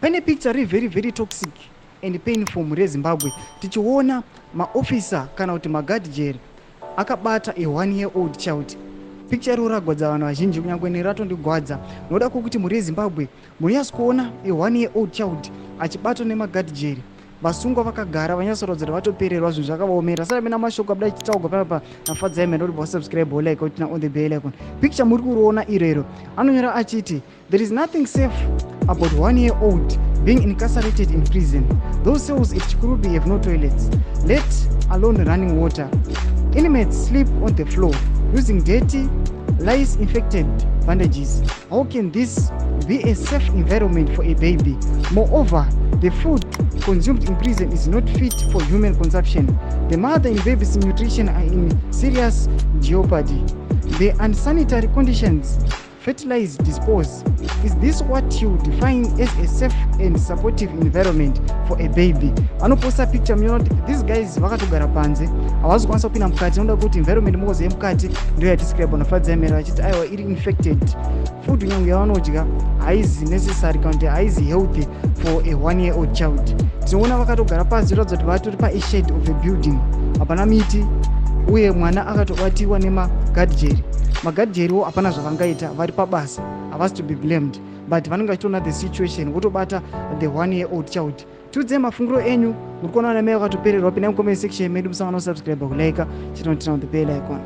Pane picture very very toxic and painful muri Zimbabwe. Tichiona maofficer kana kuti magadjeri akabata a 1-year-old child. Picture iroragwadza vanhu vazhinji kunyangwe neratondigwadza. Noda kuti muri Zimbabwe munyasi kuona a 1-year-old child achibatwa nemagadjeri. Vasungwa vakagara vanyasorodza vatopererwa zvinhu zvakavaomera. Saka mina mashoko abudai chitaugwa panapa nafadza yemene kuti subscribe like kuti on the bell icon. Picture muri kuona irero anonyora achiti there is nothing safe about 1-year-old being incarcerated in prison. Those cells at Chikurubhi have no toilets, let alone running water. Inmates sleep on the floor using dirty, lice-infected bandages. How can this be a safe environment for a baby? Moreover, the food consumed in prison is not fit for human consumption. The mother and baby's nutrition are in serious jeopardy. The unsanitary conditions, fertilize, dispose. Is this what you define as a safe and supportive environment for a baby? Anoposta picture mnyona these guys vakatogara panze havazi kwanisa kupinda mukati. Noda kuti environment moze yemukati ndio yadescribe nafadza yemera vachiti aiwa iri infected. Food nyangu yavanodya haizi necessary kana kuti haizi healthy for a 1-year-old child. Tinoona vakatogara pasi ratidza kuti vatori pa shade of a building, hapana miti uye mwana akatobatiwa nemagadjeri. Magadjeriwo hapana zvavangaita, vari pabasa, havasi to be blamed, but vanenge vachitoona the situation votobata the 1-year-old child. Tiudzei mafungiro enyu. Muri kuona vana mai vakatopererwa. Pinai mucomment section medu, musangana kusubscribe, kulike, chinotina on the bell icon.